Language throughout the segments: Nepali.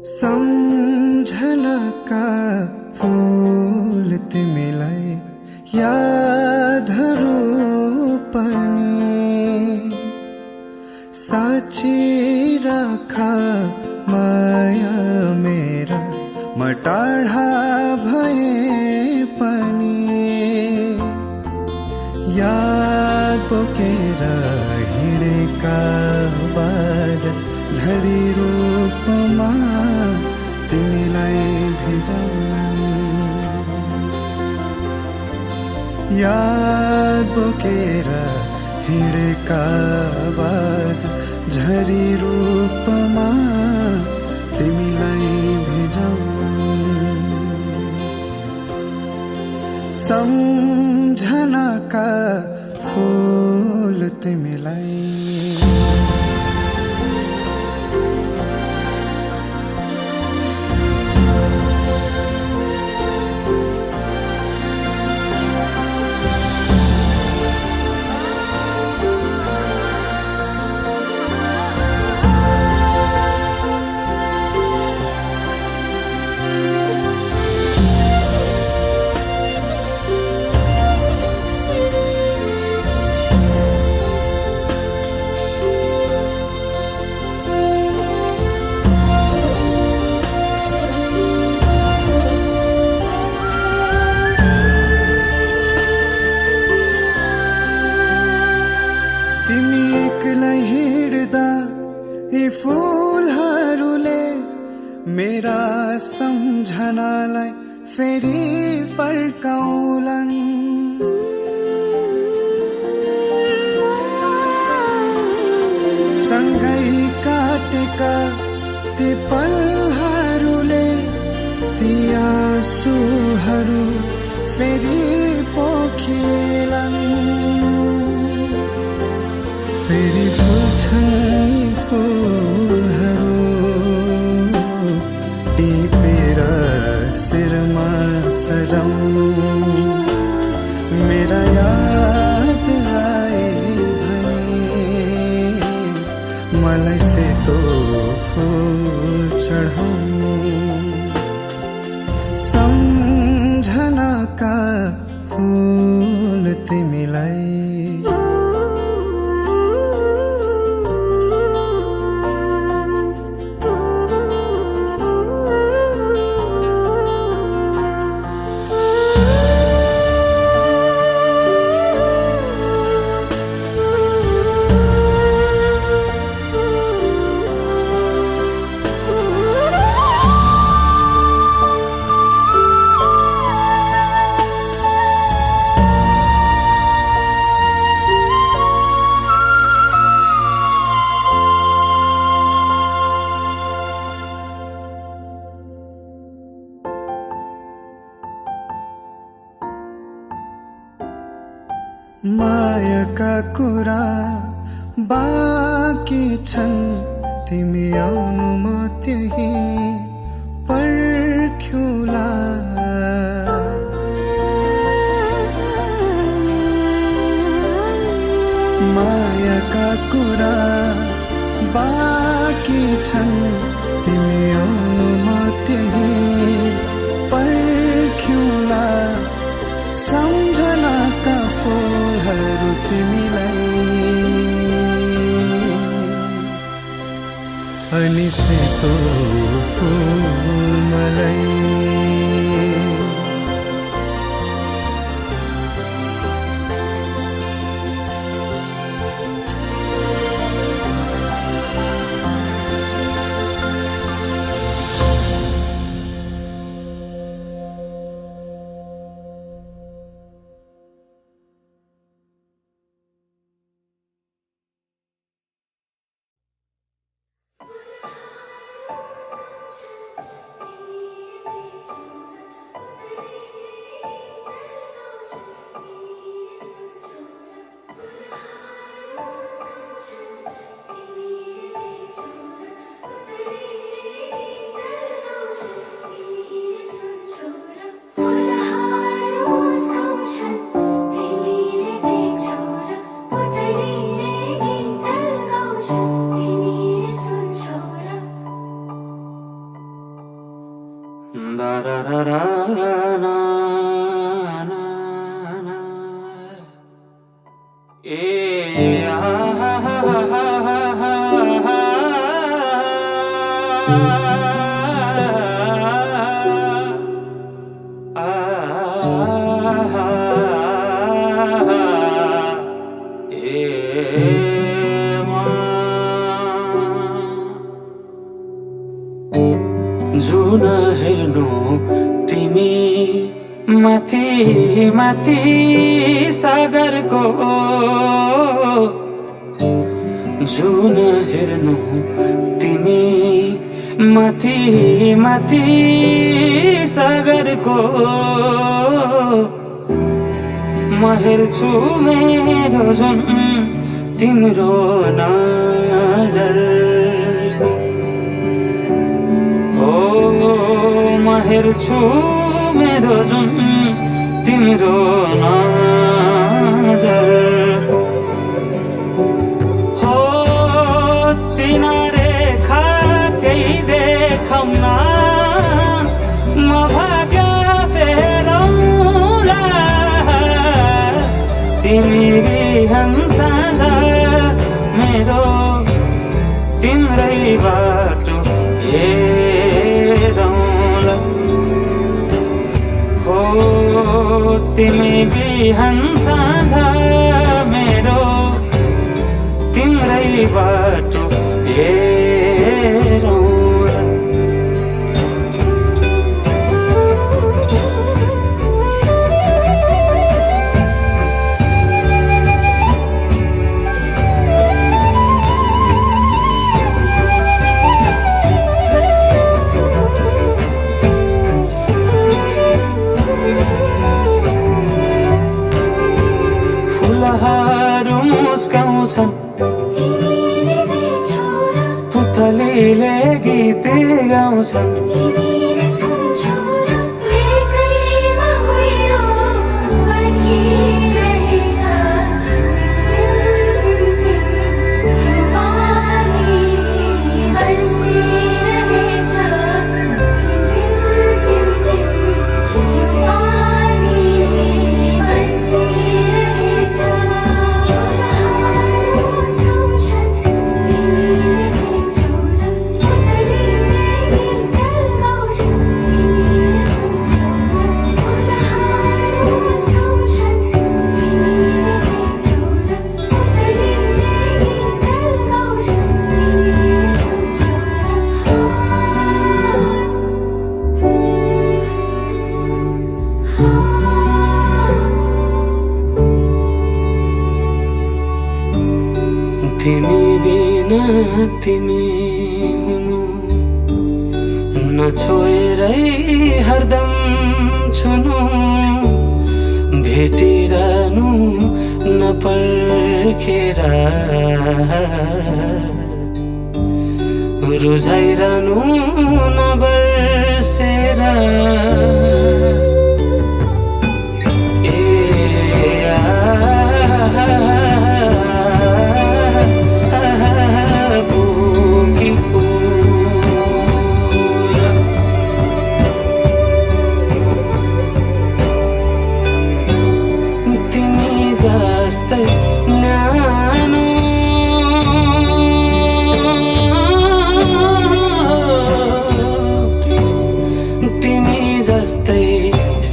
सम्झनाका फूल तिमीलाई यादहरू पनि साँची राख माया मेरा म टाढा भए पनि याद बोकेर हिँडेका बादल झरी रूपमा तिमीलाई भिजाउन् याद बोकेर हिँडेका बादल झरी रूपमा तिमीलाई भिजाउन् सम्झनाका फूल तिमीलाई फूलहरूले मेरा सम्झनालाई फेरि फर्काउलान् सँगै काटेका ती पलहरूले ती आँसुहरू फेरि पोखिएलान् फेरि फुल्छन् फूलहरू टिपेर शिरमा सजाउनु मेरा याद आए भने मलाई सेतो फूल चढाउनु सम्झनाका फूल तिमीलाई मायाका कुरा बाँकी छन् तिमी आउनु म त्यही पर्ख्यौला मायाका कुरा बाँकी छन् तिमी आउनु म त्यही पर्ख्यौला सम्झनाका फूलहरू तिमीलाई अनि सेतो फूल मलाई da ra ra ra na na na ah ha ha ha ha ha जुन हेर्नु तिमी माथि माथि सागरको जुन हेर्नु तिमी माथि माथि सागरको म हेर्छु मेरो जुन तिम्रो नजरको म हेर्छु मेरो जुन तिम्रो नजरको हो चिना रेखा केही देखाउन म भाग्य फेरौँला तिमी बिहान साँझ मेरो तिम्रै बाटो हेरौँला हो तिमी बिहान साँझ मेरो तिम्रै बाटो हेरौँला फुलहरू मुस्काउँछन् पुतलीले गीत गाउँछन् तिमी बिना तिमी हुनु नछोएरै हरदम छुनु भेटिरहनु नपर्खेर रुझाइरहनु नबर्सेर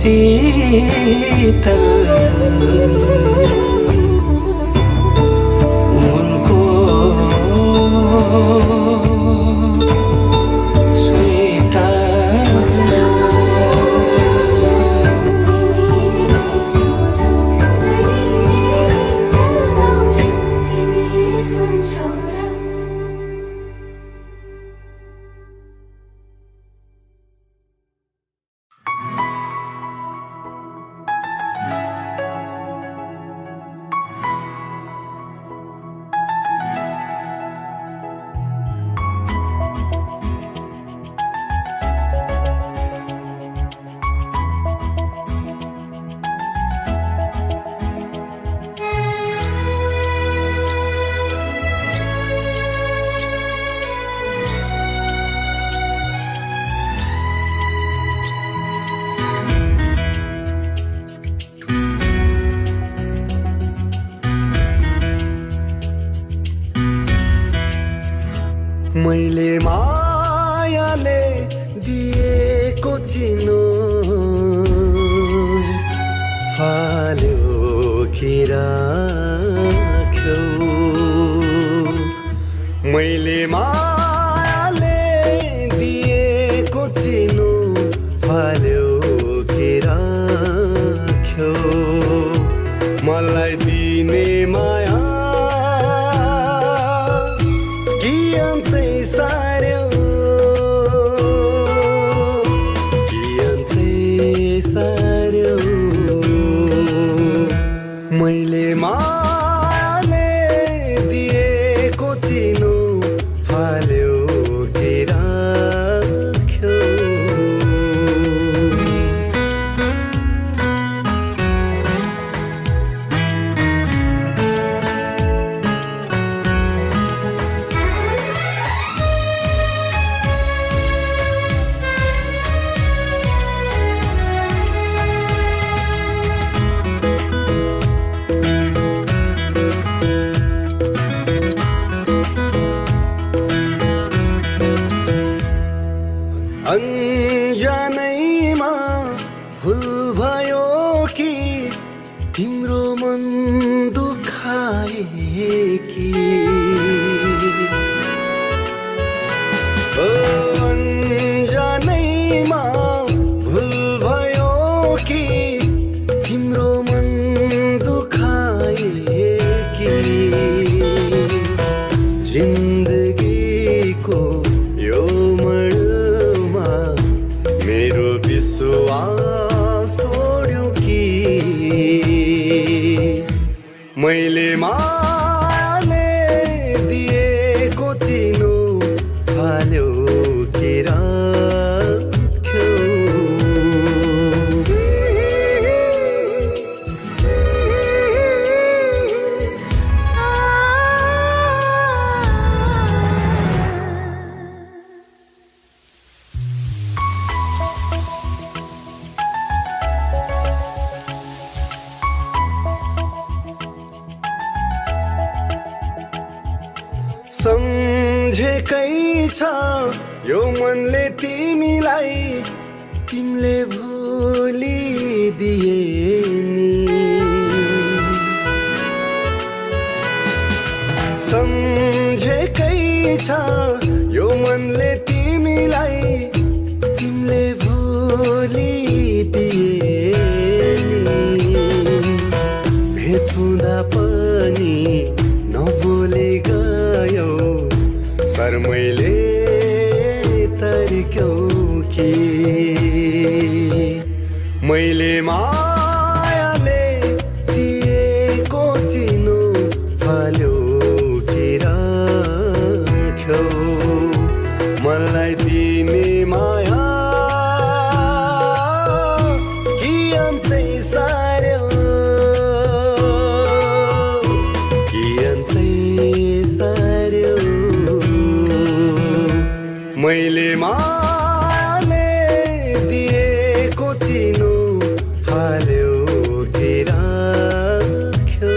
शीतल उनको मायाले दिएको चिनो फाल्यो कि राख्यौ मैले मायाले दिएको चिनो फाल्यो कि राख्यौ मलाई दिने माया कि अन्तै सार्यो कि अन्तै सार्यो मैले मायाले दिएको चिनो फाल्यो कि राख्यौ अन्जानैमा भुल भयो कि तिम्रो मन दुखाए कि अन्जानैमा भुल भयो कि तिम्रो मन दुखाए कि जिन्दगीको यो मडमा मेरो विश्वास तोड्यो कि मैले मायाले दिएको चिनो फाल्यो कि राख्यौ सम्झेकै छ यो मनले तिमीलाई तिमीले भुलिदिए नि सम्झेकै छ यो मनले तिमीलाई तिमीले भुलिदिए नि भेट हुँदा पनि नबोले गयो शर्मैले तर्क्यौ कि मैले मायाले दिएको चिनो फाल्यो कि राख्यौ मलाई दिने माया कि अन्तै सार्यो कि अन्तै सार्यो मैले मायाले दिएको चिनो फाल्यो कि राख्यौ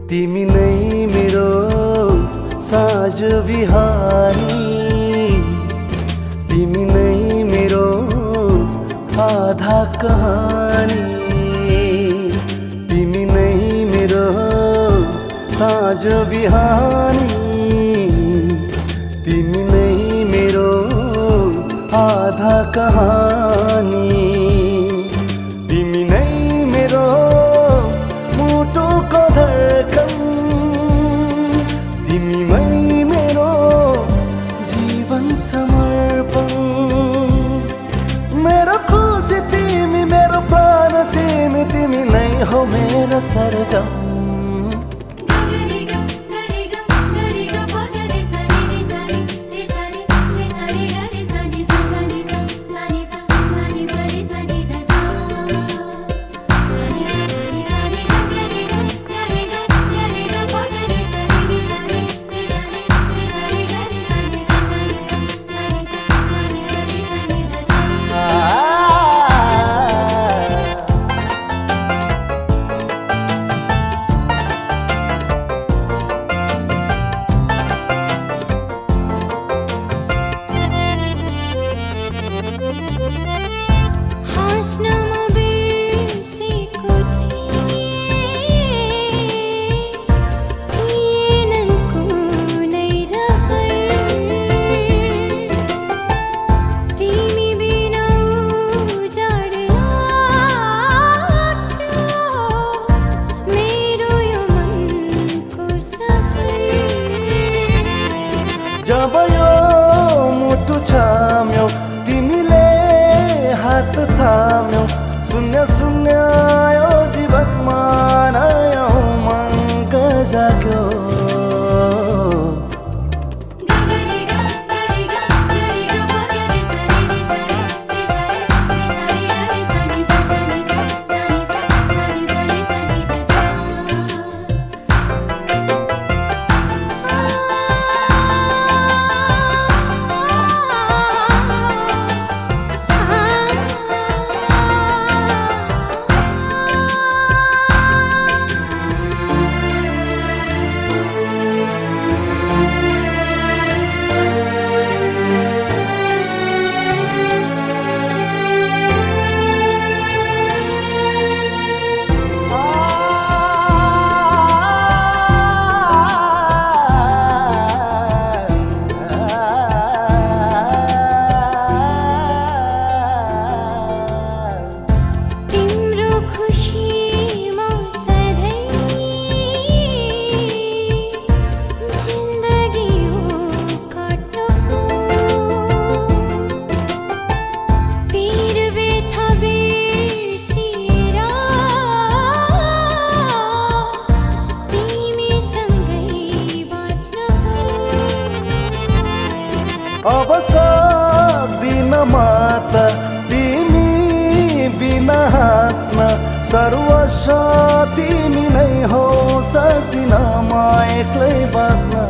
तिमी नै मेरो साँझ बिहानी तिमी नै मेरो आधा कहानी तिमी नै मेरो साँझ बिहानी तिमी नै मेरो आधा कहानी तिमी नै मेरो मुटुको धडकन तिमीमै मेरो जीवन समर्पण मेरो खुसी तिमी मेरो प्राण तिमी तिमी नै हो मेरो सरगम जब यो मुटु छाम्यौ तिमीले हात थाम्यौ शून्य शून्य यो जीवनमा नयाँ उमङ्ग जाग्यो अब सक्दिन माता तिमी बिना हाँस्न सर्वस्व तिमी नै हो सक्दिन म एक्लै बाँच्न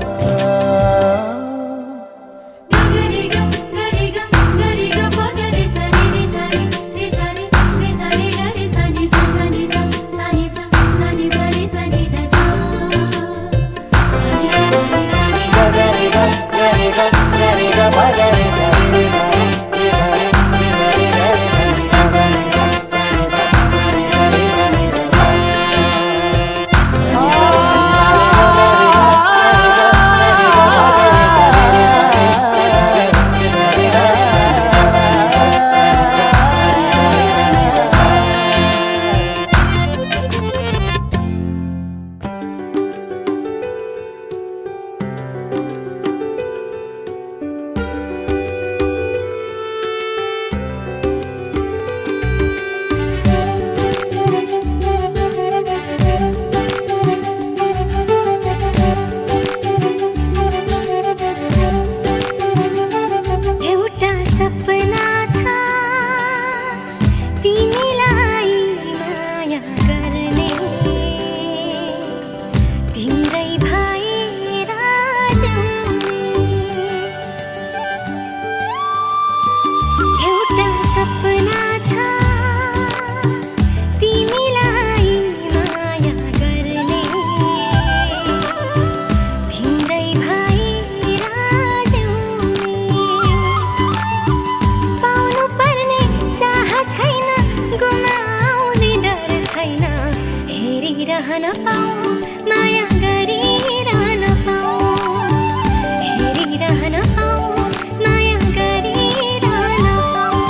रहन पाऊँ माया गरिरहन पाऊँ हेरिरहन पाऊँ माया गरिरहन पाऊँ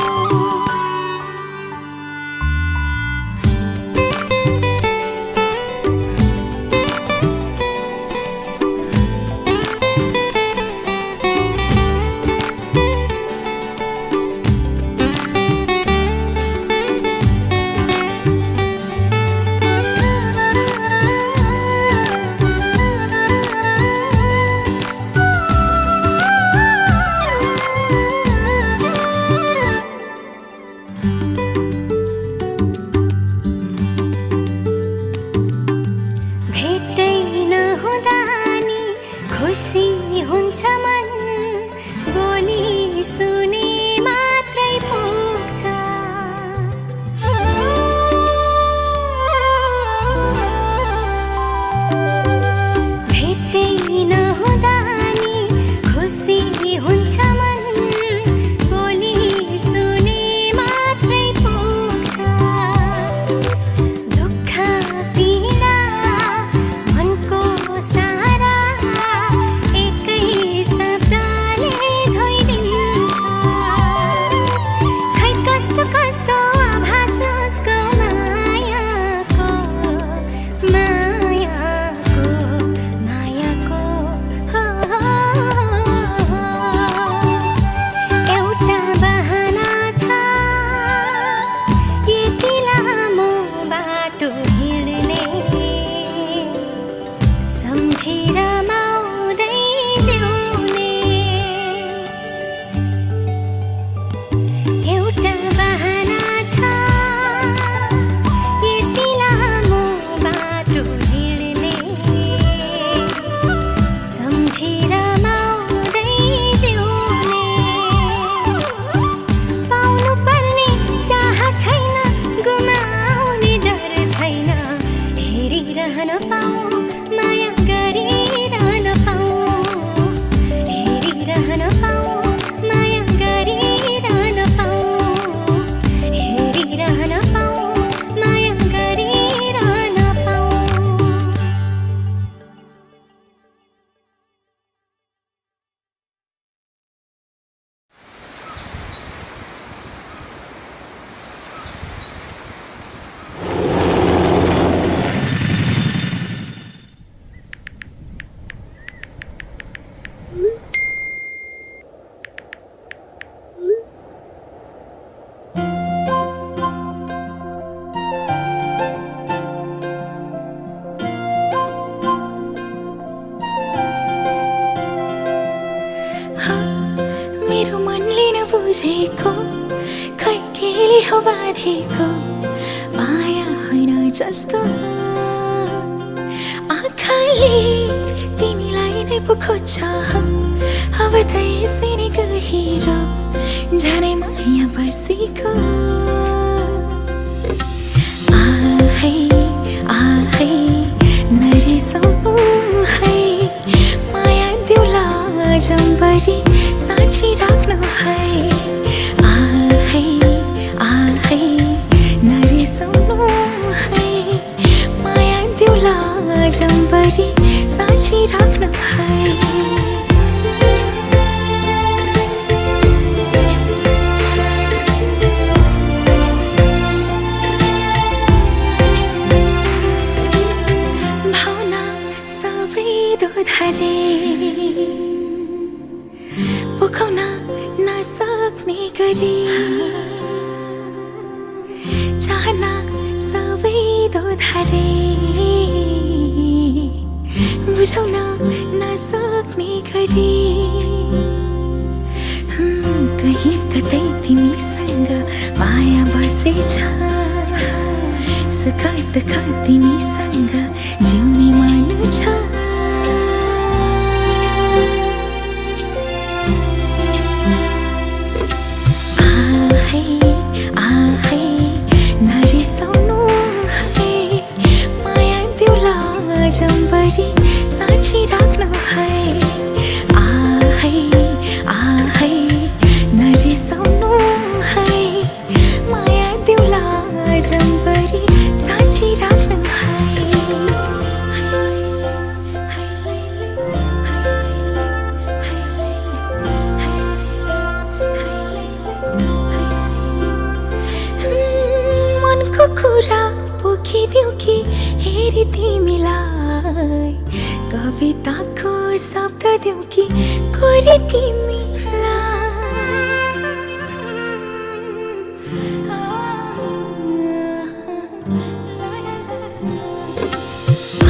खुसी हुन्छ मन बोली सुने मात्रै पुग्छ भेटै नहुँदा नि खुसी हुन्छ मन बोली सुने मात्रै पुग्छ दुःख पीडा मनको सारा एकै शब्दले धोइदिन्छ रमाउँदै जिउने एउटा बहाना छ यति लामो बाटो हिँड्ने सम्झी रमाउँदै जिउने पाउनु पर्ने चाह छैन गुमाउने डर छैन हेरिरहन पाऊ माया गरिरहन पाऊ हेरिरहन पाऊ माया गरिरहन पाऊ हेरिरहन पाऊ माया गरिरहन पाऊ मेरो मनले नबुझेको खै केले हो बाधेको माया होइन जस्तो आँखाले तिमीलाई नै पो खोज्छ अब त यसै नै गहिरो झनै माया बसेको आहै आहै नरिसाउनु है माया दिउला जम्बरी साँची राख्नु है आहै आहै नरिसाउनु है माया दिउला जम्बरी साँची राख्नु है भावना सबै दोधारे पुकाउन नसक्ने गरी चाहना सबै दोधारे बुझाउन नसक्ने गरी कहीँ कतै तिमीसँग माया बसेछ सुख दुःख तिमीसँग जिउने मन छ आहै नरिसाउनु है माया दिउला जम्बरी साँची राख्नु है आहै आहै नरिसाउनु है माया दिउला जम्बरी साँची राख्नु है कुरा पोखिदिउ कि हेरी तिमीलाई कविताको शब्द दिउ कि कोरी तिमीलाई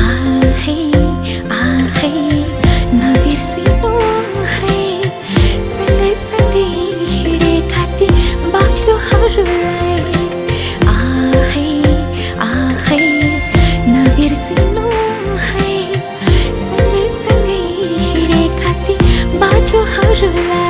आहै आहै नबिर्सिनु है सँगै सँगै हिँडेका ती बाटोहरूलाई आहै नबिर्सिनु है सँगै सँगै हिँडेका ती बाटोहरूलाई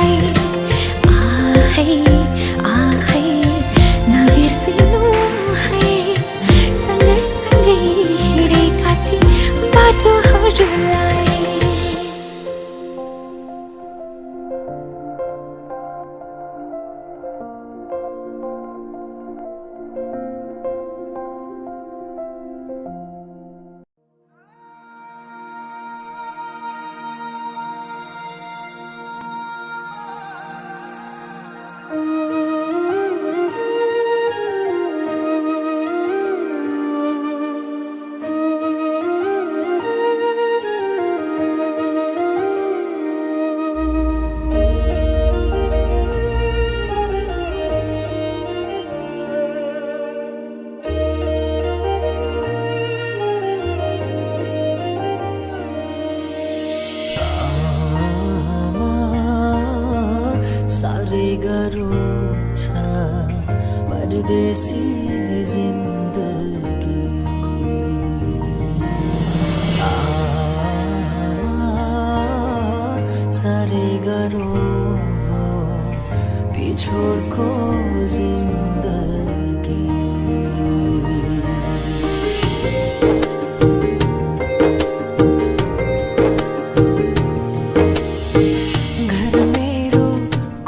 सारे गरो बिछोडको जिन्दगी घर मेरो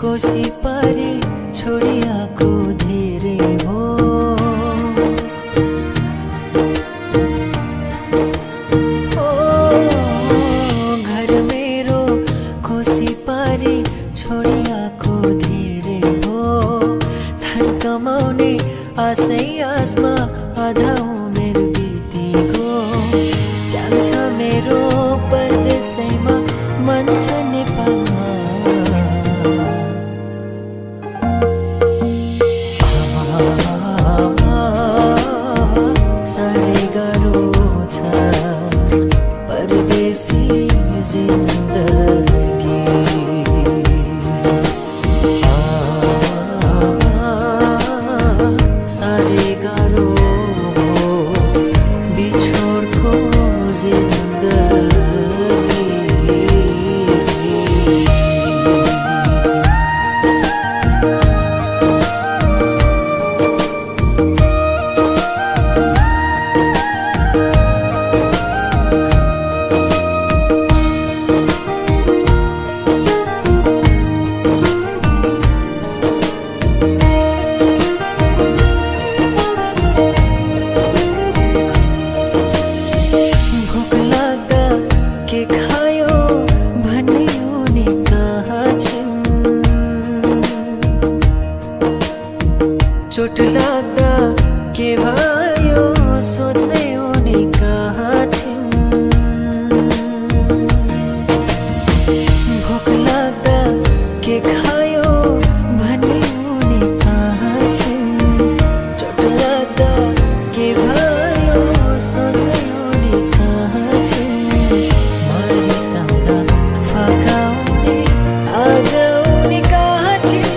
कोसी परे छोडियाको धेरै हो घर मेरो कोसी परे छोडियाको धेरै हो धन कमाउने आशै आसमा आधा उमेर बितेको जान्छ मेरो परदेशैमा मन छ नेपालमा साह्रै गाह्रो छ परदेशी जिन्दगी साह्रै गाह्रो बिछोडको जिन्दगी चोट लाग्दा के भयो सोध्दै उनी कहाँ छिन् भोक लाग्दा के खायो भन्ने उनी कहाँ छिन् चोट लाग्दा के भयो सोध्दै उनी कहाँ छिन् मरिसाउँदा फकाउने आज उनी कहाँ छिन्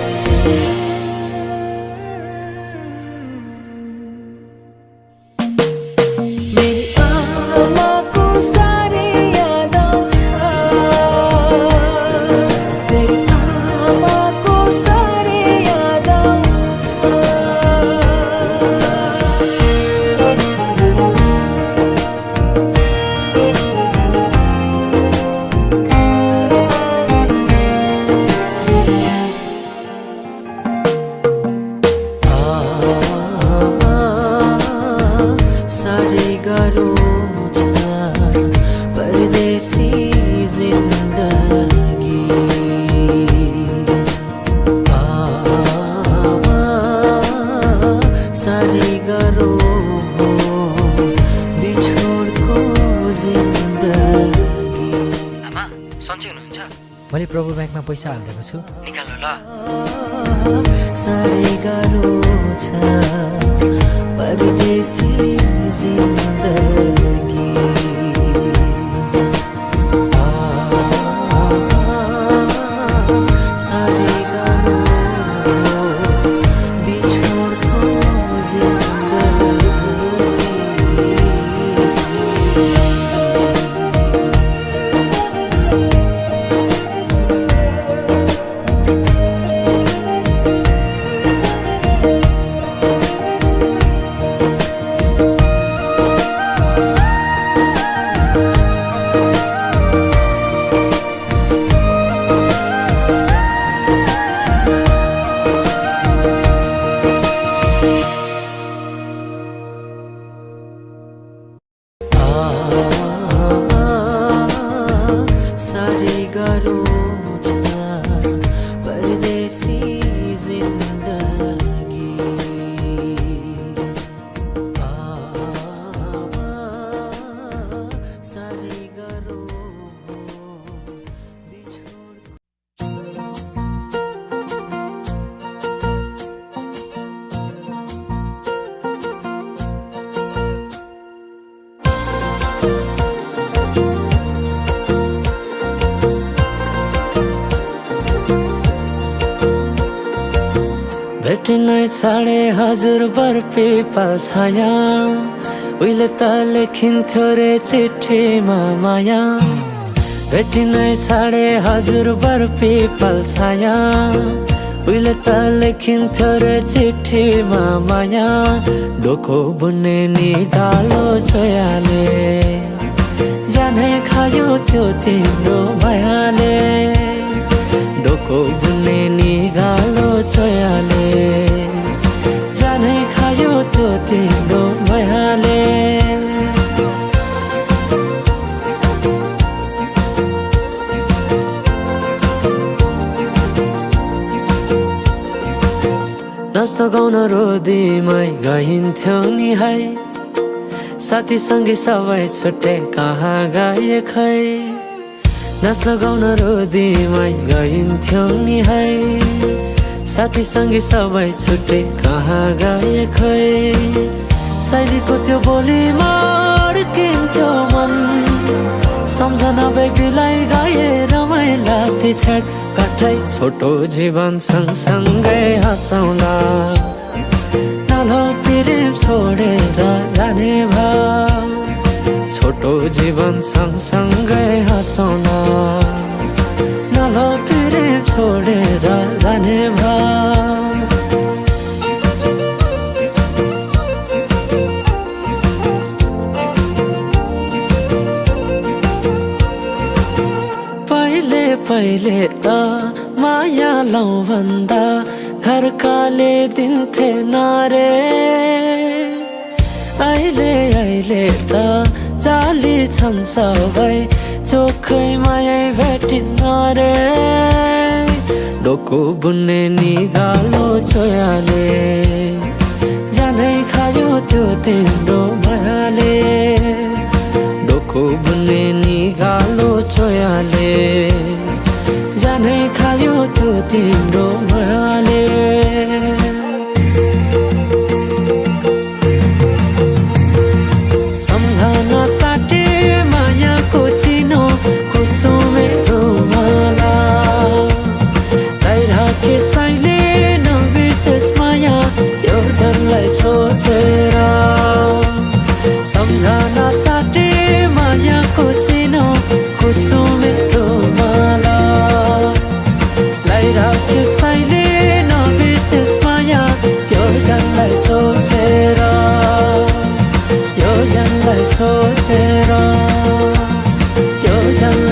साह्रै गाह्रो छ परदेशी जिन्दगी साह्रै गाह्रो हो बिछोडको जिन्दगी आमा सन्चै हुनुहुन्छ मैले प्रभु ब्याङ्कमा पैसा हालिदिएको छु निकाल्नु ल साह्रै गाह्रो छ परदेशी जिन्दगी साह्रै गाह्रो बिछोडको जिन्दगी साह्रै गाह्रो छ परदेशी जिन्दगी साह्रै गाह्रो हो बिछोड भेट्नै छाडे हजुर बर्पे पाल्छाया उहिले त लेखिन्थ्यो रे चिठीमा माया भेटिनै छाडे हजुर बर पिपल छाया उहिले त लेखिन्थ्यो रे चिठीमा माया डोको बुन्ने नि गालो छोयाले जाने खायो त्यो तिम्रो मायाले डोको बुन्ने नि गालो छोयाले जाने खायो त्यो तिम्रो मायाले नाच्न गाउन रोदीमै गइन्थ्यो नि है साथी सँगै सबै छुट्टे कहाँ गए खै नाच्न गाउन रोदीमै गइन्थ्यो नि है साथी सँगै सबै छुट्टे कहाँ गए खै शैलीको त्यो बोलीमा अड्किन्थ्यो मन सम्झना बेबीलाई गाए रमाइला ती छेड काठै छोटो जीवन सँगसँगै हँसाउँला नालो प्रेम छोडेर जाने भाव छोटो जीवन सँगसँगै हँसाउँला नालो प्रेम छोडेर जाने भाव पहिले त माया लौ भन्दा घरकाले दिन्थे नारे अहिले त जाली छन् सबै चोखै माया भेटिन्न रे डोको बुन्ने नि गालो छोयाले जानै खायो त्यो तिम्रो मायाले डोको बुन्ने नि गालो छोयाले जानै खायो त्यो तिम्रो मायाले सम्झना साटे मायाको चिनो कुसुमे रुमाला राखे साइले नबिर्सेस माया यो जनलाई सोचेर सम्झना साटे मायाको चिनो कुसुमे रुमाला राखे साइले नबिर्सेस माया यो जनलाई सोचेर यो जनलाई सोचेर यो जन